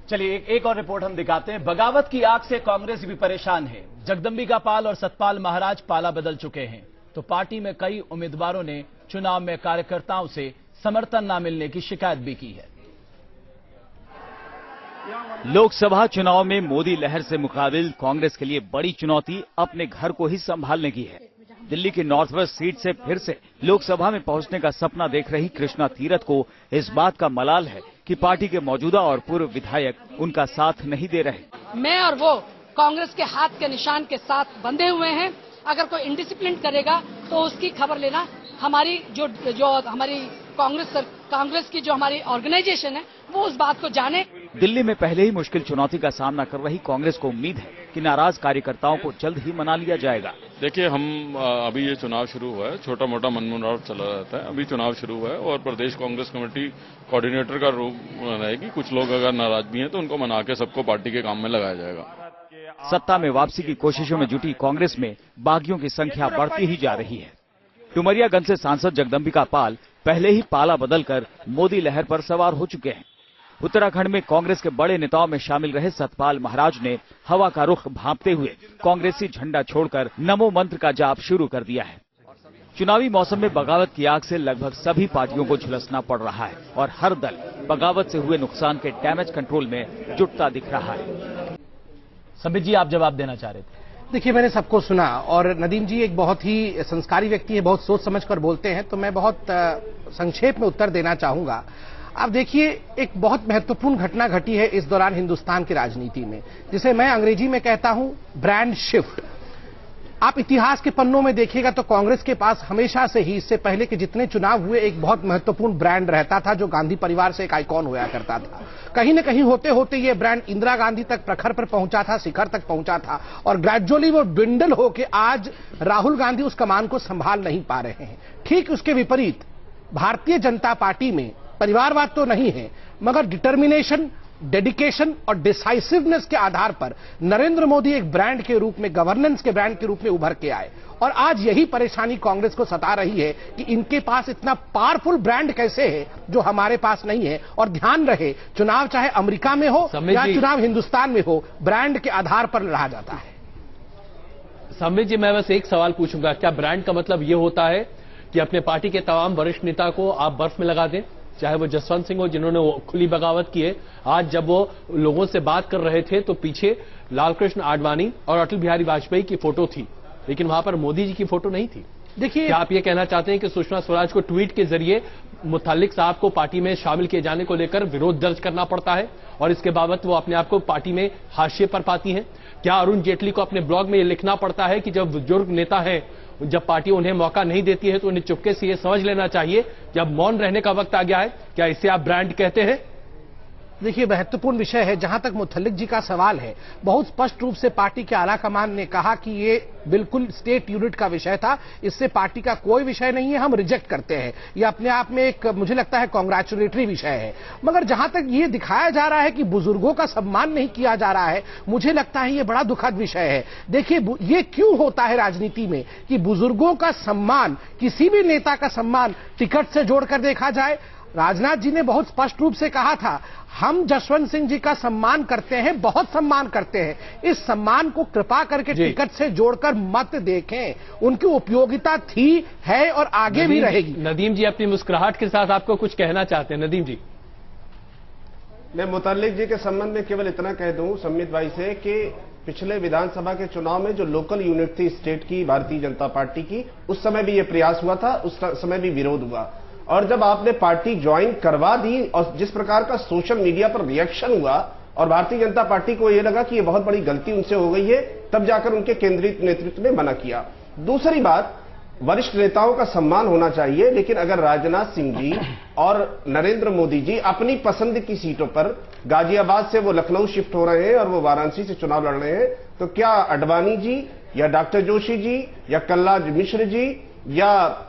चलिए एक और रिपोर्ट हम दिखाते हैं। बगावत की आग से कांग्रेस भी परेशान है। जगदंबिका पाल और सतपाल महाराज पाला बदल चुके हैं, तो पार्टी में कई उम्मीदवारों ने चुनाव में कार्यकर्ताओं से समर्थन न मिलने की शिकायत भी की है। लोकसभा चुनाव में मोदी लहर से मुकाबिल कांग्रेस के लिए बड़ी चुनौती अपने घर को ही संभालने की है। दिल्ली की नॉर्थ वेस्ट सीट से फिर से लोकसभा में पहुंचने का सपना देख रही कृष्णा तीरथ को इस बात का मलाल है कि पार्टी के मौजूदा और पूर्व विधायक उनका साथ नहीं दे रहे। मैं और वो कांग्रेस के हाथ के निशान के साथ बंधे हुए हैं। अगर कोई इंडिसिप्लिन करेगा तो उसकी खबर लेना। हमारी जो हमारी कांग्रेस की जो हमारी ऑर्गेनाइजेशन है वो उस बात को जाने। दिल्ली में पहले ही मुश्किल चुनौती का सामना कर रही कांग्रेस को उम्मीद है कि नाराज कार्यकर्ताओं को जल्द ही मना लिया जाएगा। देखिए, हम अभी ये चुनाव शुरू हुआ है, छोटा मोटा मनमुटाव चला रहता है। अभी चुनाव शुरू हुआ है और प्रदेश कांग्रेस कमेटी कोऑर्डिनेटर का रूप रहेगी। कुछ लोग अगर नाराज भी हैं तो उनको मना के सबको पार्टी के काम में लगाया जाएगा। सत्ता में वापसी की कोशिशों में जुटी कांग्रेस में बागियों की संख्या बढ़ती ही जा रही है। डुमरियागंज से सांसद जगदंबिका पाल पहले ही पाला बदलकर मोदी लहर पर सवार हो चुके हैं। उत्तराखंड में कांग्रेस के बड़े नेताओं में शामिल रहे सतपाल महाराज ने हवा का रुख भांपते हुए कांग्रेसी झंडा छोड़कर नमो मंत्र का जाप शुरू कर दिया है। चुनावी मौसम में बगावत की आग से लगभग सभी पार्टियों को झुलसना पड़ रहा है और हर दल बगावत से हुए नुकसान के डैमेज कंट्रोल में जुटता दिख रहा है। संबित जी, आप जवाब देना चाह रहे थे। देखिए, मैंने सबको सुना और नदीम जी एक बहुत ही संस्कारी व्यक्ति है, बहुत सोच समझकर बोलते हैं, तो मैं बहुत संक्षेप में उत्तर देना चाहूंगा। अब देखिए, एक बहुत महत्वपूर्ण घटना घटी है इस दौरान हिंदुस्तान की राजनीति में, जिसे मैं अंग्रेजी में कहता हूं ब्रांड शिफ्ट। आप इतिहास के पन्नों में देखिएगा तो कांग्रेस के पास हमेशा से ही, इससे पहले के जितने चुनाव हुए, एक बहुत महत्वपूर्ण ब्रांड रहता था जो गांधी परिवार से एक आइकॉन हुआ करता था। कहीं न कहीं होते होते ये ब्रांड इंदिरा गांधी तक प्रखर पर पहुंचा था, शिखर तक पहुंचा था और ग्रेजुअली वो dwindle होके आज राहुल गांधी उस कमान को संभाल नहीं पा रहे हैं। ठीक उसके विपरीत भारतीय जनता पार्टी में परिवारवाद तो नहीं है, मगर डिटर्मिनेशन, डेडिकेशन और डिसाइसिवनेस के आधार पर नरेंद्र मोदी एक ब्रांड के रूप में, गवर्नेंस के ब्रांड के रूप में उभर के आए। और आज यही परेशानी कांग्रेस को सता रही है कि इनके पास इतना पावरफुल ब्रांड कैसे है जो हमारे पास नहीं है। और ध्यान रहे, चुनाव चाहे अमेरिका में हो या चुनाव हिंदुस्तान में हो, ब्रांड के आधार पर लड़ा जाता है। संबित जी, मैं बस एक सवाल पूछूंगा, क्या ब्रांड का मतलब यह होता है कि अपने पार्टी के तमाम वरिष्ठ नेता को आप बर्फ में लगा दें, चाहे वो जसवंत सिंह हो जिन्होंने वो खुली बगावत की है? आज जब वो लोगों से बात कर रहे थे तो पीछे लालकृष्ण आडवाणी और अटल बिहारी वाजपेयी की फोटो थी, लेकिन वहां पर मोदी जी की फोटो नहीं थी। देखिए, क्या आप ये कहना चाहते हैं कि सुषमा स्वराज को ट्वीट के जरिए मुतालिक साहब को पार्टी में शामिल किए जाने को लेकर विरोध दर्ज करना पड़ता है और इसके बाबत वो अपने आप को पार्टी में हाशिए पर पाती हैं? क्या अरुण जेटली को अपने ब्लॉग में ये लिखना पड़ता है कि जब बुजुर्ग नेता हैं, जब पार्टी उन्हें मौका नहीं देती है तो उन्हें चुपके से ये समझ लेना चाहिए कि अब मौन रहने का वक्त आ गया है? क्या इसे आप ब्रांड कहते हैं? देखिए, महत्वपूर्ण विषय है। जहां तक मुतल्लिक जी का सवाल है, बहुत स्पष्ट रूप से पार्टी के आला कमान ने कहा कि ये बिल्कुल स्टेट यूनिट का विषय था, इससे पार्टी का कोई विषय नहीं है, हम रिजेक्ट करते हैं। ये अपने आप में एक, मुझे लगता है, कांग्रेचुलेटरी विषय है। मगर जहां तक ये दिखाया जा रहा है कि बुजुर्गों का सम्मान नहीं किया जा रहा है, मुझे लगता है ये बड़ा दुखद विषय है। देखिए, ये क्यों होता है राजनीति में कि बुजुर्गों का सम्मान, किसी भी नेता का सम्मान टिकट से जोड़कर देखा जाए? राजनाथ जी ने बहुत स्पष्ट रूप से कहा था, हम जसवंत सिंह जी का सम्मान करते हैं, बहुत सम्मान करते हैं, इस सम्मान को कृपा करके टिकट से जोड़कर मत देखें। उनकी उपयोगिता थी, है और आगे भी रहेगी। नदीम जी अपनी मुस्कुराहट के साथ आपको कुछ कहना चाहते हैं? नदीम जी, मैं मुतल्लिक जी के संबंध में केवल इतना कह दूं संबित भाई से कि पिछले विधानसभा के चुनाव में जो लोकल यूनिट थी स्टेट की, भारतीय जनता पार्टी की, उस समय भी ये प्रयास हुआ था, उस समय भी विरोध हुआ। और जब आपने पार्टी ज्वाइन करवा दी और जिस प्रकार का सोशल मीडिया पर रिएक्शन हुआ और भारतीय जनता पार्टी को यह लगा कि यह बहुत बड़ी गलती उनसे हो गई है, तब जाकर उनके केंद्रीय नेतृत्व ने मना किया। दूसरी बात, वरिष्ठ नेताओं का सम्मान होना चाहिए, लेकिन अगर राजनाथ सिंह जी और नरेंद्र मोदी जी अपनी पसंद की सीटों पर, गाजियाबाद से वो लखनऊ शिफ्ट हो रहे हैं और वो वाराणसी से चुनाव लड़ रहे हैं, तो क्या आडवाणी जी या डॉक्टर जोशी जी या कलराज मिश्र जी या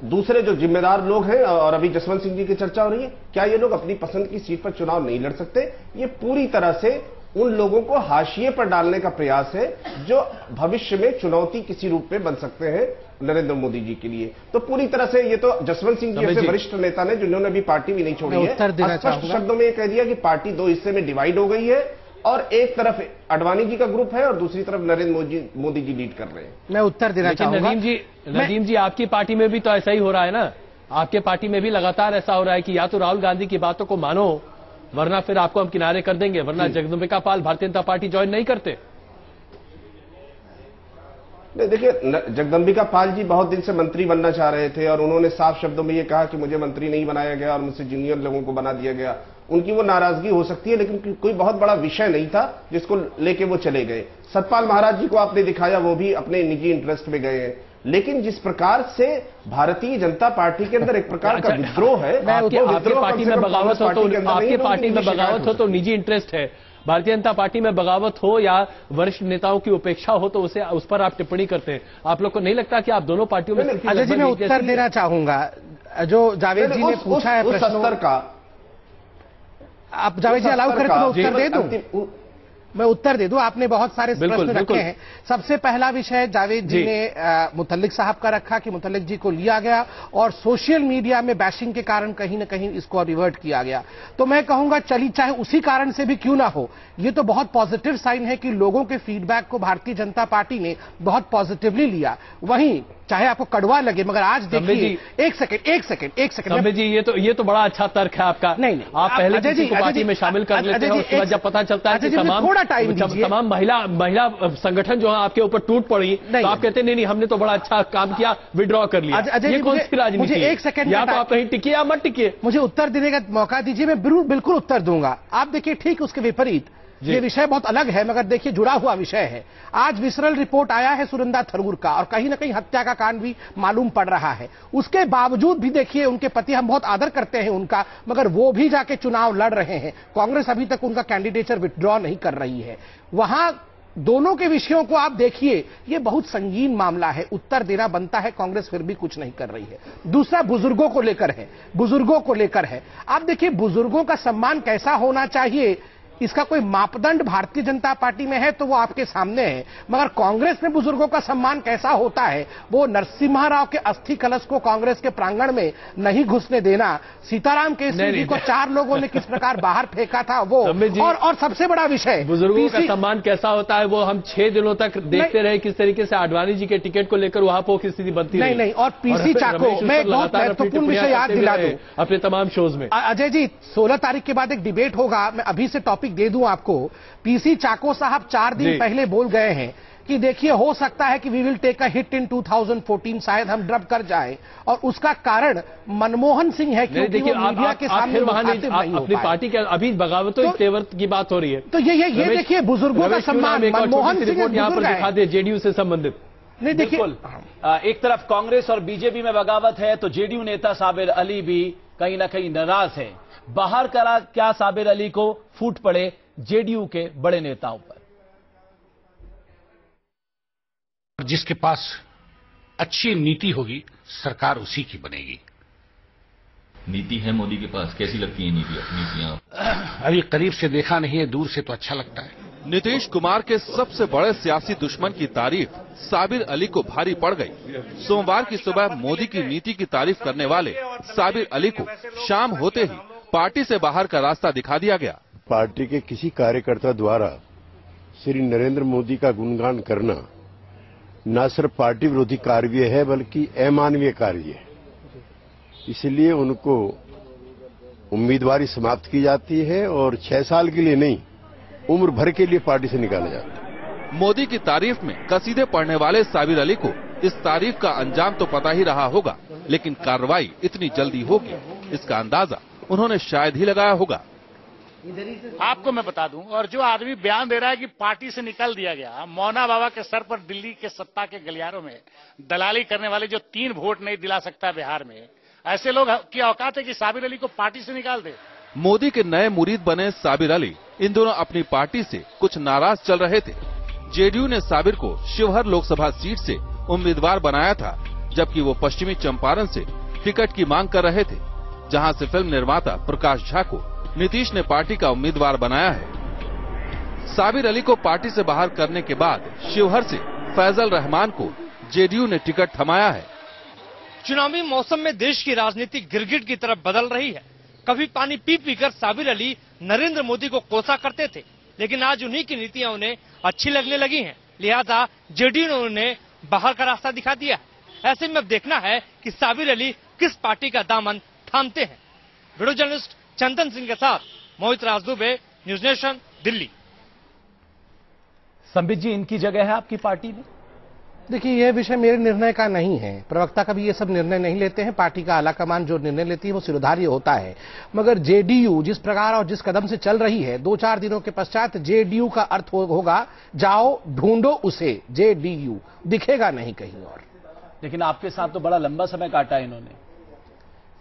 दूसरे जो जिम्मेदार लोग हैं, और अभी जसवंत सिंह जी की चर्चा हो रही है, क्या ये लोग अपनी पसंद की सीट पर चुनाव नहीं लड़ सकते? ये पूरी तरह से उन लोगों को हाशिए पर डालने का प्रयास है जो भविष्य में चुनौती किसी रूप में बन सकते हैं। नरेंद्र मोदी जी के लिए। तो पूरी तरह से ये तो जसवंत सिंह जी ऐसे वरिष्ठ नेता ने जिन्होंने अभी पार्टी भी नहीं छोड़ी है, स्पष्ट शब्दों में ये कह दिया कि पार्टी दो हिस्से में डिवाइड हो गई है और एक तरफ अडवाणी जी का ग्रुप है और दूसरी तरफ नरेंद्र मोदी जी लीड कर रहे हैं। मैं उत्तर देना चाहूंगा। नदीम जी आपकी पार्टी में भी तो ऐसा ही हो रहा है ना, आपके पार्टी में भी लगातार ऐसा हो रहा है कि या तो राहुल गांधी की बातों को मानो वरना फिर आपको हम किनारे कर देंगे, वरना जगदम्बिका पाल भारतीय जनता पार्टी ज्वाइन नहीं करते। देखिए, जगदम्बिका पाल जी बहुत दिन से मंत्री बनना चाह रहे थे और उन्होंने साफ शब्दों में ये कहा कि मुझे मंत्री नहीं बनाया गया और मुझसे जूनियर लोगों को बना दिया गया। उनकी वो नाराजगी हो सकती है, लेकिन कोई बहुत बड़ा विषय नहीं था जिसको लेके वो चले गए। सतपाल महाराज जी को आपने दिखाया, वो भी अपने निजी इंटरेस्ट में गए हैं, लेकिन जिस प्रकार से भारतीय जनता पार्टी के अंदर एक प्रकार का विद्रोह है, आपके पार्टी में बगावत हो तो आपके पार्टी में बगावत हो तो निजी इंटरेस्ट है, भारतीय जनता पार्टी में बगावत हो या वरिष्ठ नेताओं की उपेक्षा हो तो उस पर आप टिप्पणी करते हैं। आप लोग को नहीं लगता कि आप दोनों पार्टियों में? अजय जी, मैं उत्तर देना चाहूंगा जो जावेद जी ने पूछा है प्रश्न का। आप जावेद जी अलाउ करें तो मैं उत्तर दे दूं? मैं उत्तर दे दूं। आपने बहुत सारे प्रश्न रखे हैं। सबसे पहला विषय जावेद जी ने मुतल्लिक साहब का रखा कि मुतल्लिक जी को लिया गया और सोशल मीडिया में बैशिंग के कारण कहीं ना कहीं इसको रिवर्ट किया गया। तो मैं कहूंगा चलिए, चाहे उसी कारण से भी क्यों ना हो, ये तो बहुत पॉजिटिव साइन है कि लोगों के फीडबैक को भारतीय जनता पार्टी ने बहुत पॉजिटिवली लिया। वहीं चाहे आपको कड़वा लगे, मगर आज देखिए, एक सेकंड जी, ये तो बड़ा अच्छा तर्क है आपका। नहीं, आप पहले किसी को पार्टी में शामिल कर लेते हैं, उसके बाद जब पता चलता है कि तमाम महिला संगठन जो है आपके ऊपर टूट पड़ी तो आप कहते नहीं, हमने तो बड़ा अच्छा काम किया, विड्रॉ कर लिया। ये कौन सी राजनीति है? 1 सेकंड, या तो आप कहीं टिकिए या मत टिकिए। मुझे उत्तर देने का मौका दीजिए, मैं बिल्कुल उत्तर दूंगा। आप देखिए, ठीक उसके विपरीत ये विषय बहुत अलग है, मगर देखिए जुड़ा हुआ विषय है। आज विसरल रिपोर्ट आया है सुरिंदा थरूर का और कहीं ना कहीं हत्या का कांड भी मालूम पड़ रहा है। उसके बावजूद भी देखिए, उनके पति, हम बहुत आदर करते हैं उनका, मगर वो भी जाके चुनाव लड़ रहे हैं। कांग्रेस अभी तक उनका कैंडिडेचर विथड्रॉ नहीं कर रही है। वहां दोनों के विषयों को आप देखिए, ये बहुत संगीन मामला है, उत्तर देना बनता है, कांग्रेस फिर भी कुछ नहीं कर रही है। दूसरा बुजुर्गों को लेकर है। आप देखिए, बुजुर्गों का सम्मान कैसा होना चाहिए, इसका कोई मापदंड भारतीय जनता पार्टी में है तो वो आपके सामने है, मगर कांग्रेस में बुजुर्गों का सम्मान कैसा होता है, वो नरसिम्हा राव के अस्थि कलश को कांग्रेस के प्रांगण में नहीं घुसने देना, सीताराम केसरी जी को 4 लोगों ने किस प्रकार बाहर फेंका था वो, और सबसे बड़ा विषय बुजुर्गों का सम्मान कैसा होता है, वो हम 6 दिनों तक देखते रहे किस तरीके से आडवाणी जी के टिकट को लेकर वहां पर स्थिति बनती रही। नहीं, और पीसी चाको, मैं एक बहुत महत्वपूर्ण विषय याद दिला दूं अपने तमाम शोज में। अजय जी, 16 तारीख के बाद एक डिबेट होगा, मैं अभी से टॉपिक दे दूं आपको। पीसी चाको साहब 4 दिन पहले बोल गए हैं कि देखिए, हो सकता है कि we will take a hit in 2014, शायद हम ड्रॉप कर जाएं, और उसका कारण मनमोहन सिंह है, क्योंकि वो मीडिया के सामने अपनी पार्टी के अभी बगावतों तेवर की बात हो रही है। तो ये देखिए, बुजुर्गों का सम्मान, मनमोहन सिंह यहाँ पर दिखा दे जेडीयू से संबंधित। नहीं, देखिए, एक तरफ कांग्रेस और बीजेपी में बगावत है तो जेडीयू नेता साबिर अली भी कहीं ना कहीं नाराज है। बाहर करा क्या साबिर अली को फूट पड़े जेडीयू के बड़े नेताओं पर? जिसके पास अच्छी नीति होगी, सरकार उसी की बनेगी। नीति है मोदी के पास, कैसी लगती है नीतियां? अभी करीब से देखा नहीं है, दूर से तो अच्छा लगता है। नीतीश कुमार के सबसे बड़े सियासी दुश्मन की तारीफ साबिर अली को भारी पड़ गई। सोमवार की सुबह मोदी की नीति की तारीफ करने वाले साबिर अली को शाम होते ही पार्टी से बाहर का रास्ता दिखा दिया गया। पार्टी के किसी कार्यकर्ता द्वारा श्री नरेंद्र मोदी का गुणगान करना न सिर्फ पार्टी विरोधी कार्य है, बल्कि अमानवीय कार्य है। इसलिए उनको उम्मीदवारी समाप्त की जाती है और 6 साल के लिए नहीं, उम्र भर के लिए पार्टी से निकाला जाता है। मोदी की तारीफ में कसीदे पढ़ने वाले साबिर अली को इस तारीफ का अंजाम तो पता ही रहा होगा, लेकिन कार्रवाई इतनी जल्दी होगी, इसका अंदाजा उन्होंने शायद ही लगाया होगा। आपको मैं बता दूं, और जो आदमी बयान दे रहा है कि पार्टी से निकाल दिया गया, मौना बाबा के सर पर दिल्ली के सत्ता के गलियारों में दलाली करने वाले जो 3 वोट नहीं दिला सकता बिहार में, ऐसे लोग की औकात है कि साबिर अली को पार्टी से निकाल दे। मोदी के नए मुरीद बने साबिर अली इन दोनों अपनी पार्टी से कुछ नाराज चल रहे थे। जेडीयू ने साबिर को शिवहर लोकसभा सीट से उम्मीदवार बनाया था, जबकि वो पश्चिमी चंपारण से टिकट की मांग कर रहे थे, जहां से फिल्म निर्माता प्रकाश झा को नीतीश ने पार्टी का उम्मीदवार बनाया है। साबिर अली को पार्टी से बाहर करने के बाद शिवहर से फैजल रहमान को जेडीयू ने टिकट थमाया है। चुनावी मौसम में देश की राजनीति गिरगिट की तरफ बदल रही है। कभी पानी पी पीकर साबिर अली नरेंद्र मोदी को कोसा करते थे, लेकिन आज उन्हीं की नीतियां उन्हें अच्छी लगने लगी हैं। लिहाजा जेडीयू ने उन्हें बाहर का रास्ता दिखा दिया। ऐसे में अब देखना है कि साबिर अली किस पार्टी का दामन थामते हैं। वीडियो जर्नलिस्ट चंदन सिंह के साथ मोहित राज दुबे, न्यूज नेशन, दिल्ली। संबित जी, इनकी जगह है आपकी पार्टी में? देखिए, यह विषय मेरे निर्णय का नहीं है। प्रवक्ता कभी ये सब निर्णय नहीं लेते हैं। पार्टी का आलाकमान जो निर्णय लेती है वो सिरोधार्य होता है। मगर जेडीयू जिस प्रकार और जिस कदम से चल रही है, 2-4 दिनों के पश्चात जेडीयू का अर्थ होगा जाओ ढूंढो उसे। जेडीयू दिखेगा नहीं कहीं और। लेकिन आपके साथ तो बड़ा लंबा समय काटा है इन्होंने।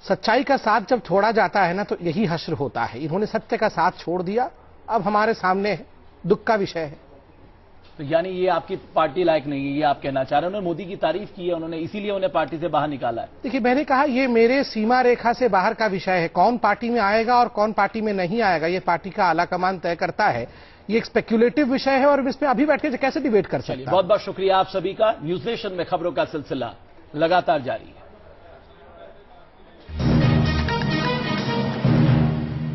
सच्चाई का साथ जब छोड़ा जाता है ना, तो यही हश्र होता है। इन्होंने सत्य का साथ छोड़ दिया, अब हमारे सामने है, दुख का विषय है। तो यानी ये आपकी पार्टी लायक नहीं है, ये आप कहना चाह रहे हैं। उन्होंने मोदी की तारीफ की है उन्होंने, इसीलिए उन्हें पार्टी से बाहर निकाला है। देखिए, मैंने कहा ये मेरे सीमा रेखा से बाहर का विषय है। कौन पार्टी में आएगा और कौन पार्टी में नहीं आएगा, ये पार्टी का आलाकमान तय करता है। ये एक स्पेक्युलेटिव विषय है और इस पे अभी बैठ के कैसे डिबेट कर सकते हैं। बहुत बहुत शुक्रिया आप सभी का। न्यूज नेशन में खबरों का सिलसिला लगातार जारी है।